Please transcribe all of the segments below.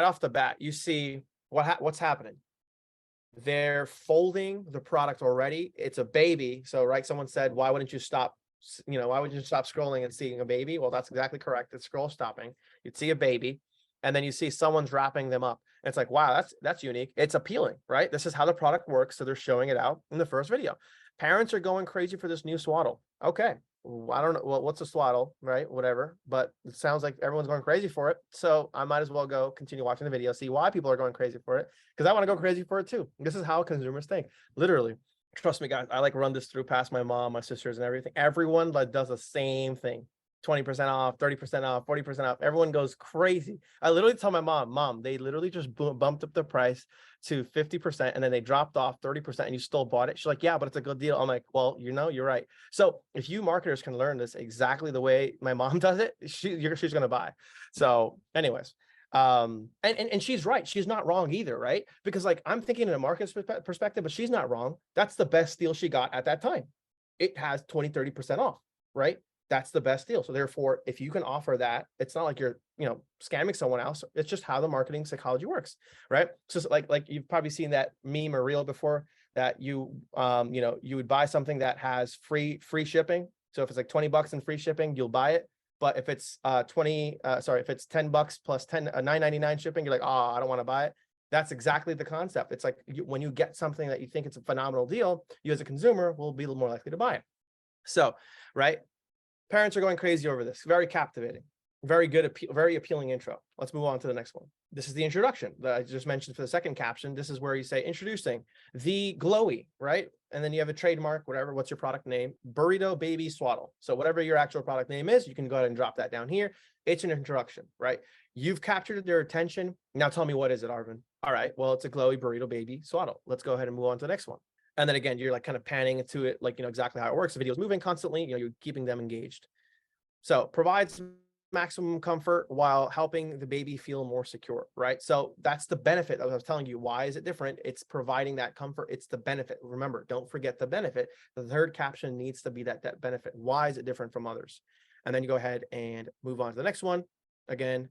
off the bat, you see what's happening. They're folding the product already. It's a baby. So, right, someone said, why wouldn't you stop, why would you stop scrolling and seeing a baby? Well, that's exactly correct. It's scroll stopping. You'd see a baby, and then you see someone's wrapping them up. And it's like, wow, that's unique. It's appealing, right? This is how the product works. So they're showing it out in the first video. Parents are going crazy for this new swaddle. Okay. I don't know. Well, what's a swaddle, right? Whatever. But it sounds like everyone's going crazy for it. So I might as well go continue watching the video, see why people are going crazy for it, because I want to go crazy for it too. This is how consumers think. Literally. Trust me, guys. I like run this through past my mom, my sisters, and everything. Everyone like does the same thing. 20% off, 30% off, 40% off. Everyone goes crazy. I literally tell my mom, they literally just bumped up the price to 50%, and then they dropped off 30% and you still bought it. She's like, yeah, but it's a good deal. I'm like, well, you're right. So if you marketers can learn this exactly the way my mom does it, she's going to buy. So anyways, and she's right. She's not wrong either, right? Because like I'm thinking in a marketing perspective, but she's not wrong. That's the best deal she got at that time. It has 20, 30% off, right? That's the best deal. So therefore, if you can offer that, it's not like you're, scamming someone else. It's just how the marketing psychology works, right? So like you've probably seen that meme or reel before that you would buy something that has free shipping. So if it's like $20 in free shipping, you'll buy it. But if it's if it's $10 plus $9.99 shipping, you're like, oh, I don't want to buy it. That's exactly the concept. It's like when you get something that you think it's a phenomenal deal, you as a consumer will be a little more likely to buy it. So, right. Parents are going crazy over this. Very captivating, very good, very appealing intro. Let's move on to the next one. This is the introduction that I just mentioned for the second caption. This is where you say introducing the glowy, right? And then you have a trademark, whatever, what's your product name? Burrito Baby Swaddle. So whatever your actual product name is, you can go ahead and drop that down here. It's an introduction, right? You've captured their attention. Now tell me, what is it, Arvin? All right, well, it's a glowy Burrito Baby Swaddle. Let's go ahead and move on to the next one. And then again, you're like kind of panning into it, like, exactly how it works. The video's moving constantly, you're keeping them engaged. So provides maximum comfort while helping the baby feel more secure, right? So that's the benefit that I was telling you. Why is it different? It's providing that comfort. It's the benefit. Remember, don't forget the benefit. The third caption needs to be that benefit. Why is it different from others? And then you go ahead and move on to the next one. Again,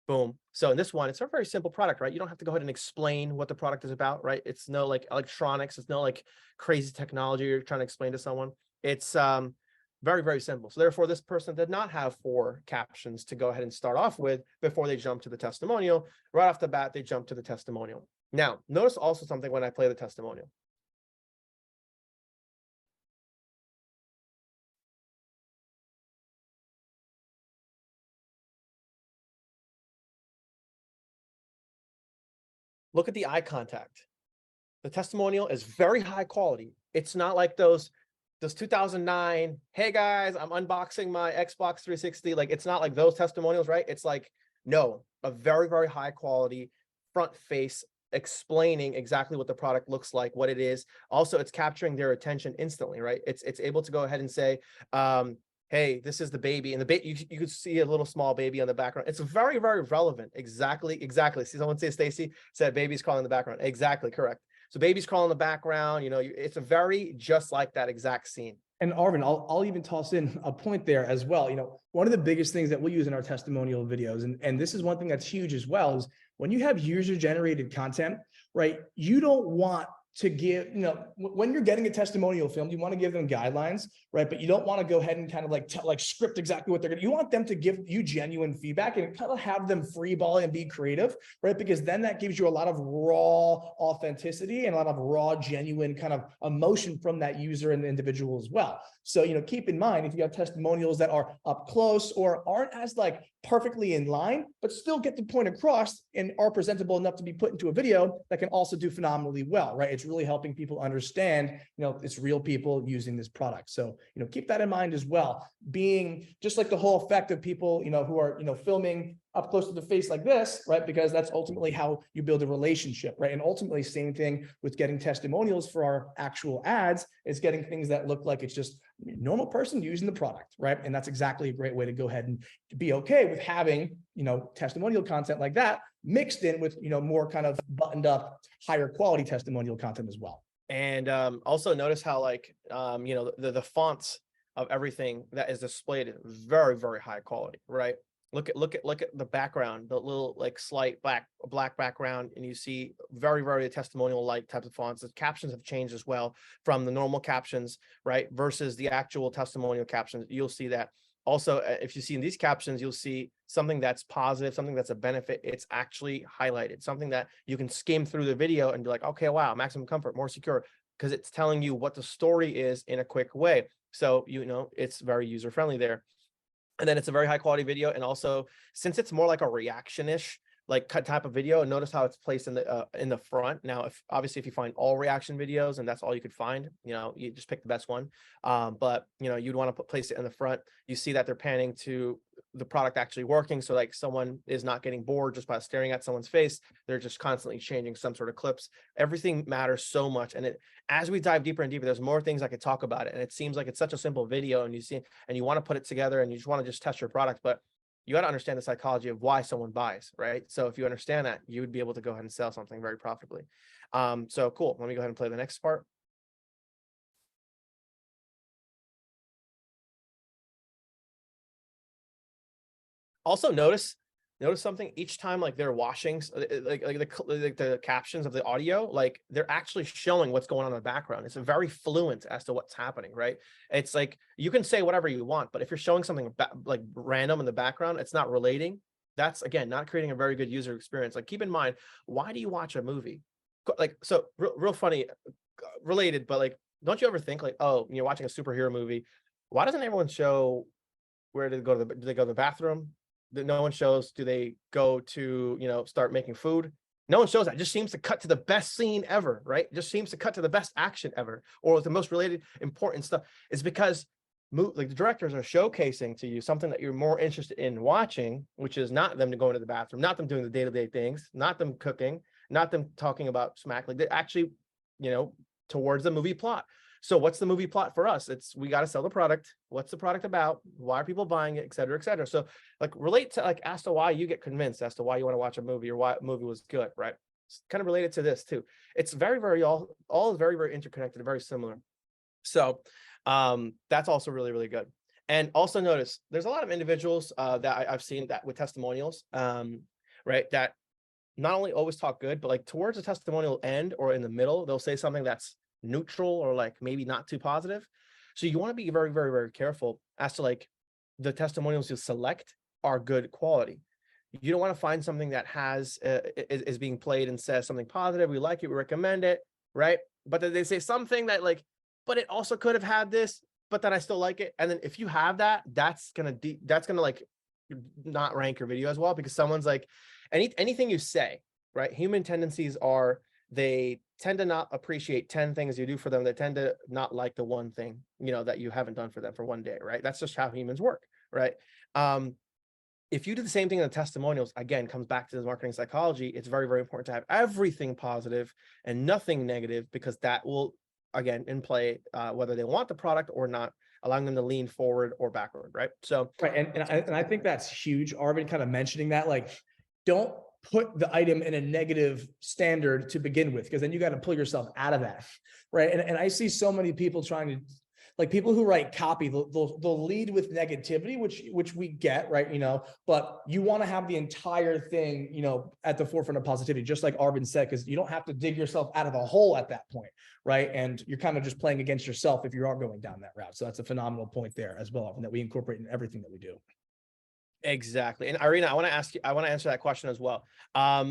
boom. So in this one, it's a very simple product, right? You don't have to go ahead and explain what the product is about, right? It's no like electronics. It's no like crazy technology you're trying to explain to someone. It's very, very simple. So therefore, this person did not have 4 captions to go ahead and start off with before they jump to the testimonial. Right off the bat, they jump to the testimonial. Now, notice also something when I play the testimonial. Look at the eye contact. The testimonial is very high quality. It's not like those 2009, hey guys, I'm unboxing my Xbox 360. Like, it's not like those testimonials, right? It's like, no, a very, very high quality front face explaining exactly what the product looks like, what it is. Also, it's capturing their attention instantly, right? It's able to go ahead and say, hey, this is the baby, and the baby, you could see a little small baby on the background. It's very, very relevant. Exactly. See someone say, Stacy said baby's crawling in the background. Exactly correct. So baby's crawling in the background, it's a very just like that exact scene. And Arvin, I'll even toss in a point there as well. One of the biggest things that we use in our testimonial videos, and this is one thing that's huge as well, is when you have user-generated content, right? You don't want to give, when you're getting a testimonial film, you want to give them guidelines, right? But you don't want to go ahead and kind of like script exactly what they're going to, you want them to give you genuine feedback and kind of have them free ball and be creative, right? Because then that gives you a lot of raw authenticity and a lot of raw, genuine kind of emotion from that user and the individual as well. So, keep in mind, if you have testimonials that are up close or aren't as like perfectly in line, but still get the point across and are presentable enough to be put into a video, that can also do phenomenally well, right? It's really helping people understand, it's real people using this product. So, keep that in mind as well. Being just like the whole effect of people, who are, filming up close to the face like this, right? Because that's ultimately how you build a relationship, right? And ultimately, same thing with getting testimonials for our actual ads, is getting things that look like it's just a normal person using the product, right? And that's exactly a great way to go ahead and be okay with having, testimonial content like that mixed in with, more kind of buttoned up, higher quality testimonial content as well. And also notice how the fonts of everything that is displayed is very, very high quality, right? Look at the background, the little like slight black background, and you see very testimonial like types of fonts. The captions have changed as well from the normal captions, right, versus the actual testimonial captions. You'll see that. Also, if you see in these captions, you'll see something that's positive, something that's a benefit. It's actually highlighted, something that you can skim through the video and be like, okay, wow, maximum comfort, more secure, because it's telling you what the story is in a quick way. So, it's very user friendly there. And then it's a very high quality video. And also, since it's more like a reaction-ish like type of video, notice how it's placed in the front. Now, if you find all reaction videos and that's all you could find, you just pick the best one. But you'd want to place it in the front. You see that they're panning to the product actually working. So like someone is not getting bored just by staring at someone's face. They're just constantly changing some sort of clips. Everything matters so much. And as we dive deeper and deeper, there's more things I could talk about it. And it seems like it's such a simple video, and you want to put it together and you just want to just test your product, but you got to understand the psychology of why someone buys, right? So if you understand that, you would be able to go ahead and sell something very profitably. So cool. Let me go ahead and play the next part. Also notice something each time, like they're washing, like the captions of the audio, like they're actually showing what's going on in the background. It's very fluent as to what's happening, right? It's like you can say whatever you want, but if you're showing something like random in the background, it's not relating. That's again not creating a very good user experience. Like keep in mind, why do you watch a movie? Like so real funny, related, but like don't you ever think like, oh, you're watching a superhero movie, why doesn't everyone show where do they go to the bathroom? No one shows, do they go to start making food? No one shows that. It just seems to cut to the best scene ever, right? It just seems to cut to the best action ever, or the most related important stuff. Is because like the directors are showcasing to you something that you're more interested in watching, which is not them going to the bathroom, not them doing the day-to-day things, not them cooking, not them talking about smack. Like they're actually towards the movie plot. So what's the movie plot for us? We got to sell the product. What's the product about? Why are people buying it, et cetera, et cetera. So like relate to like as to why you get convinced as to why you want to watch a movie or why a movie was good, right? It's kind of related to this too. It's very all is very interconnected, very similar. So that's also really good. And also notice there's a lot of individuals that I've seen that with testimonials, right? That not only always talk good, but like towards the testimonial end or in the middle, they'll say something that's neutral or like maybe not too positive. So you want to be very careful as to like the testimonials you select are good quality. You don't want to find something that has is being played and says something positive. We like it, we recommend it, right? But then they say something that like, but it also could have had this, but then I still like it. And then if you have that, that's gonna like not rank your video as well, because someone's like anything you say, right? Human tendencies are they tend to not appreciate 10 things you do for them. They tend to not like the one thing, that you haven't done for them for one day, right? That's just how humans work, right? If you do the same thing in the testimonials, again, comes back to the marketing psychology. It's very important to have everything positive and nothing negative, because that will, again, in play, whether they want the product or not, allowing them to lean forward or backward, right? So, right. And I think that's huge. Arvin kind of mentioning that, like, don't put the item in a negative standard to begin with, because then you got to pull yourself out of that, right? And I see so many people trying to, like people who write copy, they'll lead with negativity, which we get, right? But you want to have the entire thing, at the forefront of positivity, just like Arvin said, because you don't have to dig yourself out of a hole at that point, right? And you're kind of just playing against yourself if you are going down that route. So that's a phenomenal point there as well, and that we incorporate in everything that we do. exactly. And Irina, I want to answer that question as well.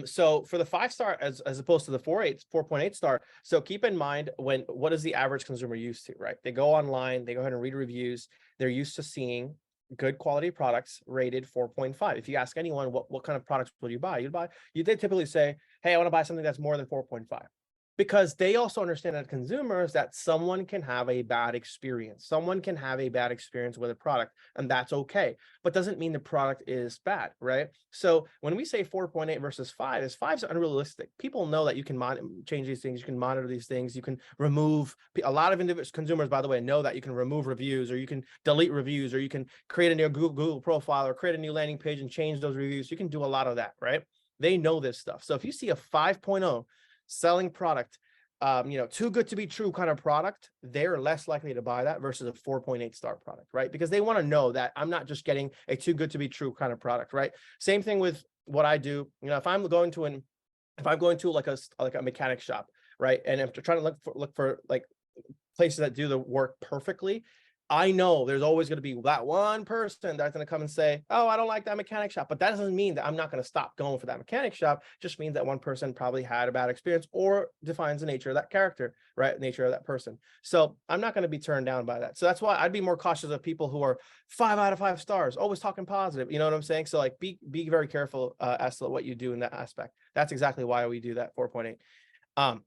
So for the 5-star as opposed to the 4.8 star, so keep in mind what is the average consumer used to, right? They go online, they go ahead and read reviews. They're used to seeing good quality products rated 4.5. If you ask anyone what kind of products will you buy, they typically say, hey, I want to buy something that's more than 4.5. Because they also understand that consumers that someone can have a bad experience. Someone can have a bad experience with a product, and that's okay. But doesn't mean the product is bad, right? So when we say 4.8 versus 5, is 5 is unrealistic. People know that you can change these things, you can monitor these things, you can remove. A lot of individual consumers, by the way, know that you can remove reviews, or you can delete reviews, or you can create a new Google profile or create a new landing page and change those reviews. You can do a lot of that, right? They know this stuff. So if you see a 5.0 selling product too good to be true kind of product, they're less likely to buy that versus a 4.8 star product, right? Because they want to know that I'm not just getting a too good to be true kind of product, right? Same thing with what I do. If I'm going to like a mechanic shop, right? And if they're trying to look for like places that do the work perfectly, I know there's always going to be that one person that's going to come and say, oh, I don't like that mechanic shop. But that doesn't mean that I'm not going to stop going for that mechanic shop. It just means that one person probably had a bad experience or defines the nature of that character, right? Nature of that person. So I'm not going to be turned down by that. So that's why I'd be more cautious of people who are 5 out of 5 stars, always talking positive. You know what I'm saying? So like be very careful as to what you do in that aspect. That's exactly why we do that 4.8.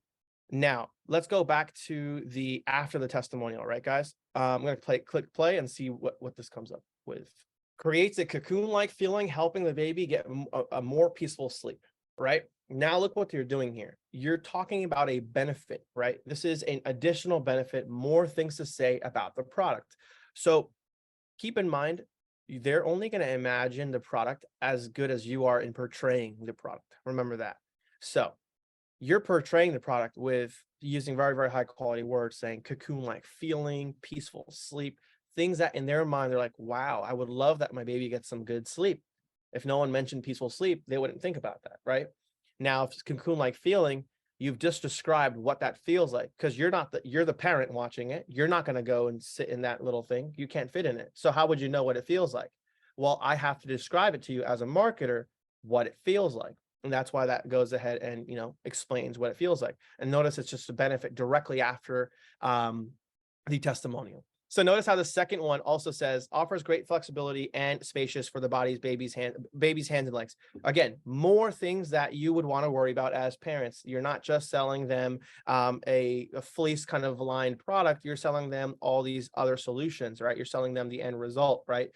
Now let's go back to the after the testimonial, right, guys? I'm going to click play and see what this comes up with. Creates a cocoon-like feeling, helping the baby get a more peaceful sleep, right? Now look what you're doing here. You're talking about a benefit, right? This is an additional benefit, more things to say about the product. So keep in mind, they're only going to imagine the product as good as you are in portraying the product. Remember that. So you're portraying the product with using very, very high quality words, saying cocoon-like feeling, peaceful sleep, things that in their mind, they're like, wow, I would love that my baby gets some good sleep. If no one mentioned peaceful sleep, they wouldn't think about that, right? Now, if it's cocoon-like feeling, you've just described what that feels like, because you're the parent watching it. You're not going to go and sit in that little thing. You can't fit in it. So how would you know what it feels like? Well, I have to describe it to you as a marketer, what it feels like. And that's why that goes ahead and, explains what it feels like. And notice it's just a benefit directly after the testimonial. So notice how the second one also says offers great flexibility and spacious for the baby's hands and legs. Again, more things that you would want to worry about as parents. You're not just selling them a fleece kind of lined product. You're selling them all these other solutions, right? You're selling them the end result, right?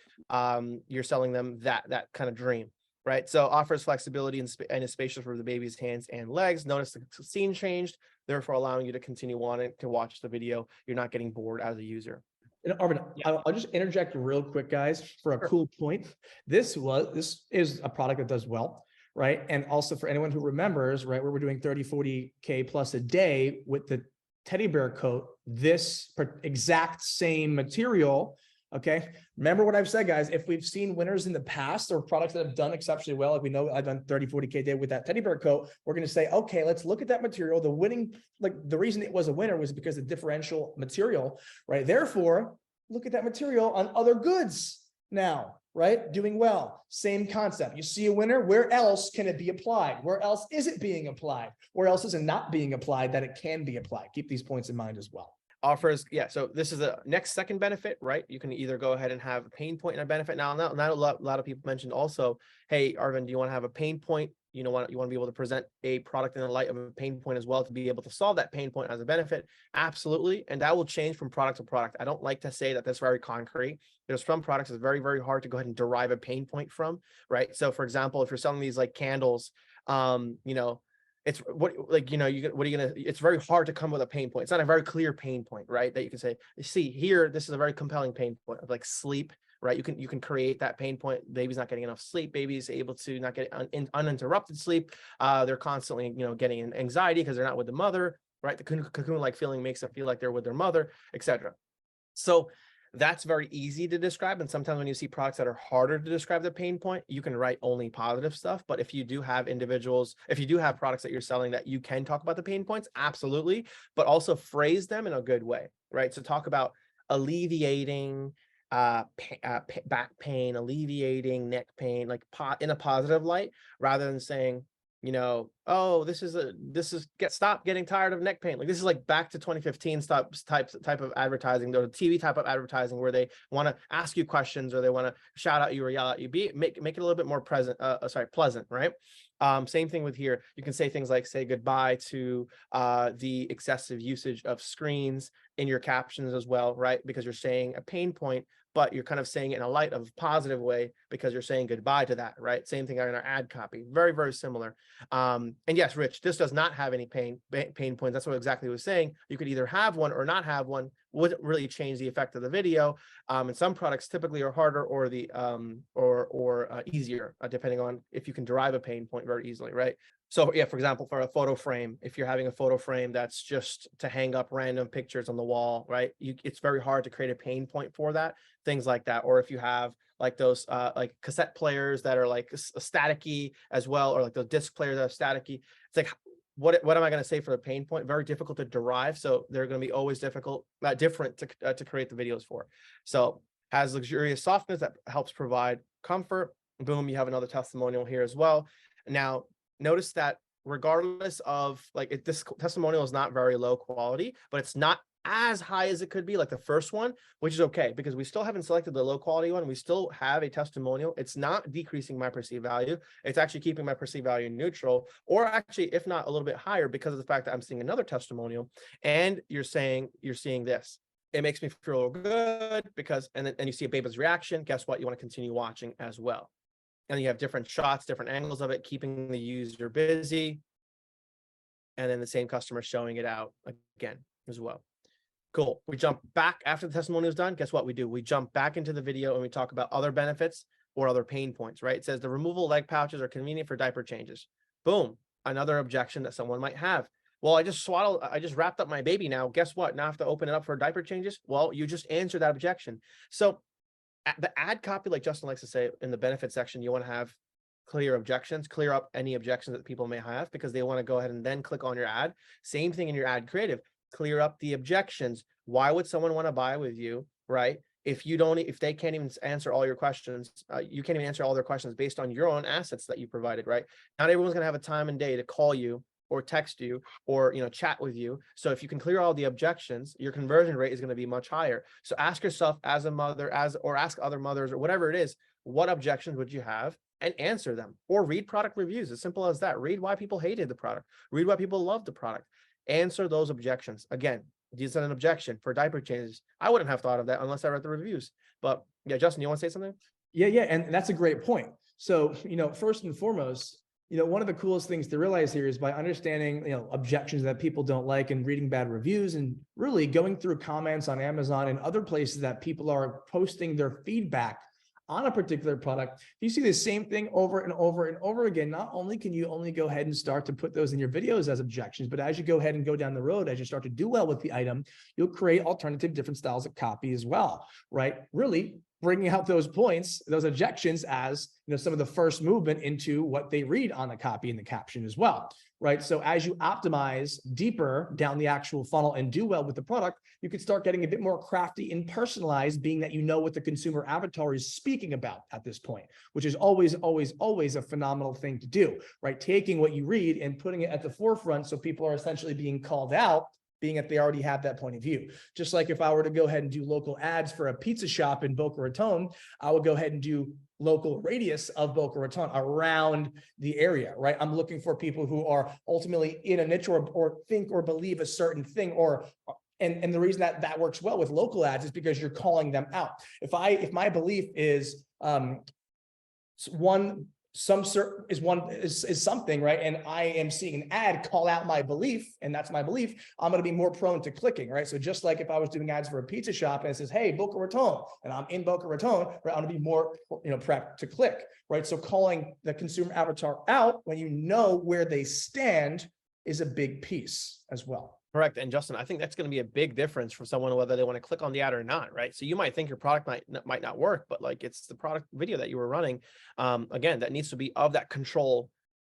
You're selling them that kind of dream. Right. So offers flexibility and is spacious for the baby's hands and legs. Notice the scene changed, therefore allowing you to continue wanting to watch the video. You're not getting bored as a user. And Arvin, I'll just interject real quick, guys, for a cool point. This is a product that does well, right? And also for anyone who remembers, right, where we're doing 30, 40K plus a day with the teddy bear coat, this exact same material. Okay. Remember what I've said, guys, if we've seen winners in the past or products that have done exceptionally well, like we know I've done 30, 40K day with that teddy bear coat, we're going to say, okay, let's look at that material. The winning, like the reason it was a winner was because of the differential material, right? Therefore, look at that material on other goods now, right? Doing well. Same concept. You see a winner, where else can it be applied? Where else is it being applied? Where else is it not being applied that it can be applied? Keep these points in mind as well. Offers, so this is the second benefit, right? You can either go ahead and have a pain point and a benefit. Now a lot of people mentioned also, hey, Arvin, do you want to have a pain point? You want to be able to present a product in the light of a pain point as well to be able to solve that pain point as a benefit? Absolutely. And that will change from product to product. I don't like to say that that's very concrete. There's some products that's very, very hard to go ahead and derive a pain point from, right? So for example, if you're selling these like candles, it's it's very hard to come with a pain point. It's not a very clear pain point, right? That you can say, see here, this is a very compelling pain point of like sleep, right? You can create that pain point. Baby's not getting enough sleep. Baby's able to not get uninterrupted sleep. They're constantly, getting anxiety because they're not with the mother, right? The cocoon-like feeling makes them feel like they're with their mother, etc. So that's very easy to describe. And sometimes when you see products that are harder to describe the pain point, you can write only positive stuff. But if you do have products that you're selling that you can talk about the pain points, absolutely, but also phrase them in a good way, right? So talk about alleviating back pain, alleviating neck pain, like in a positive light, rather than saying, oh, stop getting tired of neck pain. Like this is like back to 2015 type of advertising, or TV type of advertising where they want to ask you questions or they want to shout at you or yell at you. Make it a little bit more pleasant, right? Same thing with here. You can say things like say goodbye to the excessive usage of screens in your captions as well, right? Because you're saying a pain point, but you're kind of saying it in a light of positive way because you're saying goodbye to that, right? Same thing in our ad copy. Very, very similar. And yes, Rich, this does not have any pain points. That's what exactly I was saying. You could either have one or not have one. wouldn't really change the effect of the video. And some products typically are harder or easier, depending on if you can derive a pain point very easily, right? So yeah, for example, for a photo frame, if you're having a photo frame that's just to hang up random pictures on the wall, right? It's very hard to create a pain point for that, things like that. Or if you have like those like cassette players that are like staticky as well, or like those disc players that are staticky, it's like, what am I going to say for the pain point? Very difficult to derive. So they're going to be always different to create the videos for. So has luxurious softness that helps provide comfort. Boom, you have another testimonial here as well. Now, notice that regardless of like this testimonial is not very low quality, but it's not as high as it could be like the first one, which is okay because we still haven't selected the low quality one. We still have a testimonial. It's not decreasing my perceived value. It's actually keeping my perceived value neutral, or actually, if not a little bit higher, because of the fact that I'm seeing another testimonial and you're seeing this. It makes me feel good because, and you see a baby's reaction. Guess what? You want to continue watching as well. And you have different shots, different angles of it, keeping the user busy. And then the same customer showing it out again as well. Cool. We jump back after the testimonial is done. Guess what we do? We jump back into the video and we talk about other benefits or other pain points, right? It says the removal leg pouches are convenient for diaper changes. Boom. Another objection that someone might have. Well, I just wrapped up my baby now. Guess what? Now I have to open it up for diaper changes. Well, you just answered that objection. So the ad copy, like Justin likes to say in the benefit section, you want to have clear objections, clear up any objections that people may have because they want to go ahead and then click on your ad. Same thing in your ad creative. Clear up the objections. Why would someone want to buy with you, right? If they can't even answer all your questions, you can't even answer all their questions based on your own assets that you provided, right? Not everyone's going to have a time and day to call you or text you or chat with you. So if you can clear all the objections, your conversion rate is going to be much higher. So ask yourself as a mother, or ask other mothers or whatever it is, what objections would you have, and answer them. Or read product reviews. As simple as that. Read why people hated the product. Read why people loved the product. Answer those objections. Again, these are an objection for diaper changes. I wouldn't have thought of that unless I read the reviews. But yeah, Justin, you want to say something? Yeah, and that's a great point. So, first and foremost, one of the coolest things to realize here is by understanding, objections that people don't like and reading bad reviews and really going through comments on Amazon and other places that people are posting their feedback on a particular product. If you see the same thing over and over and over again, not only can you only go ahead and start to put those in your videos as objections, but as you go ahead and go down the road, as you start to do well with the item, you'll create alternative different styles of copy as well, right? Really bringing out those points, those objections as some of the first movement into what they read on the copy and the caption as well, right? So as you optimize deeper down the actual funnel and do well with the product, you can start getting a bit more crafty and personalized, being that what the consumer avatar is speaking about at this point, which is always, always, always a phenomenal thing to do, right? Taking what you read and putting it at the forefront so people are essentially being called out, being that they already have that point of view. Just like if I were to go ahead and do local ads for a pizza shop in Boca Raton, I would go ahead and do local radius of Boca Raton around the area, right? I'm looking for people who are ultimately in a niche or think or believe a certain thing, and the reason that works well with local ads is because you're calling them out. If my belief is something, right? And I am seeing an ad call out my belief, and that's my belief, I'm going to be more prone to clicking, right? So just like if I was doing ads for a pizza shop and it says, hey, Boca Raton, and I'm in Boca Raton, right? I'm going to be more, prepped to click, right? So calling the consumer avatar out when you know where they stand is a big piece as well. Correct. And Justin, I think that's going to be a big difference for someone, whether they want to click on the ad or not, right? So you might think your product might not work, but like it's the product video that you were running. Again, that needs to be of that control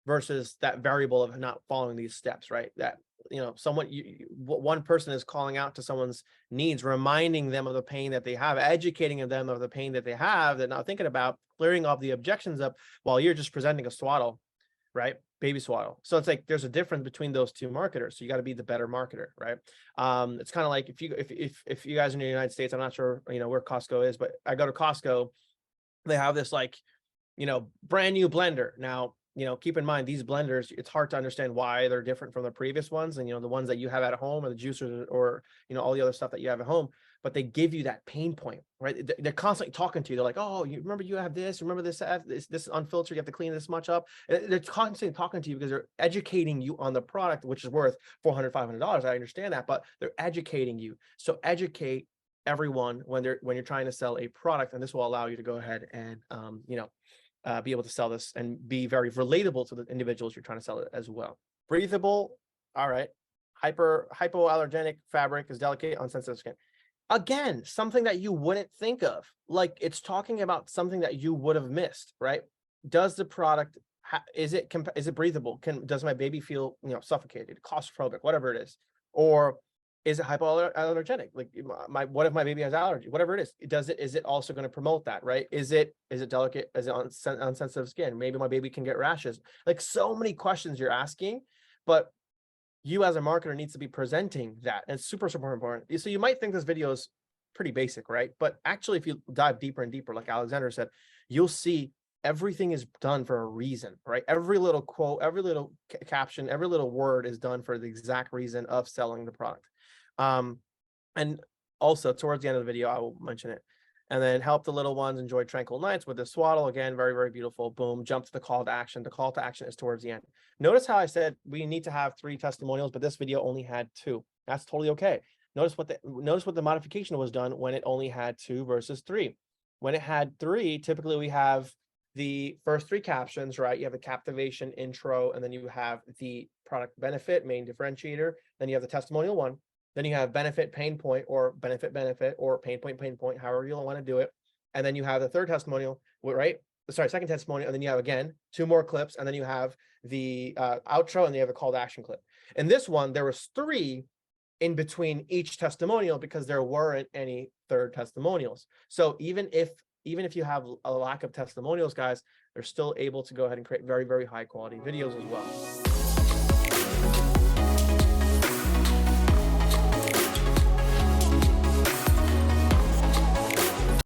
versus that variable of not following these steps, right? That, one person is calling out to someone's needs, reminding them of the pain that they have, educating them of the pain that they have, they're not thinking about, clearing all the objections up while you're just presenting a swaddle, right? Baby swaddle. So it's like there's a difference between those two marketers. So you got to be the better marketer, right? It's kind of like if you guys in the United States, I'm not sure where Costco is, but I go to Costco, they have this brand new blender. Now, keep in mind these blenders, it's hard to understand why they're different from the previous ones, and the ones that you have at home, or the juicers, or all the other stuff that you have at home. but they give you that pain point, right? They're constantly talking to you. They're like, oh, you remember you have this, remember this, this is unfiltered, you have to clean this much up. They're constantly talking to you because they're educating you on the product, which is worth $400, $500. I understand that, but they're educating you. So educate everyone when you're trying to sell a product, and this will allow you to go ahead and be able to sell this and be very relatable to the individuals you're trying to sell it as well. Breathable, all right. Hypoallergenic fabric is delicate on sensitive skin. Again, something that you wouldn't think of. Like, it's talking about something that you would have missed, right? Does the product is it breathable? Does my baby feel suffocated, claustrophobic, whatever it is, or is it hypoallergenic? Like, what if my baby has allergy? Whatever it is, is it also going to promote that, right? Is it delicate? Is it on sensitive skin? Maybe my baby can get rashes. Like, so many questions you're asking, but you as a marketer needs to be presenting that. And it's super, super important. So you might think this video is pretty basic, right? But actually, if you dive deeper and deeper, like Alexander said, you'll see everything is done for a reason, right? Every little quote, every little caption, every little word is done for the exact reason of selling the product. And also towards the end of the video, I will mention it. And then help the little ones enjoy tranquil nights with the swaddle. Again, very, very beautiful. Boom, jump to the call to action. The call to action is towards the end. Notice how I said we need to have 3 testimonials, but this video only had 2. That's totally okay. Notice what the modification was done when it only had 2 versus 3. When it had 3, typically we have the first 3 captions, right? You have the captivation, intro, and then you have the product benefit, main differentiator. Then you have the testimonial 1. Then you have benefit, pain point, or benefit, or pain point, however you want to do it. And then you have the third testimonial, right? Sorry, second testimonial. And then you have, again, 2 more clips. And then you have the outro, and you have a call to action clip. In this one, there was 3 in between each testimonial because there weren't any third testimonials. So even if you have a lack of testimonials, guys, they're still able to go ahead and create very, very high quality videos as well.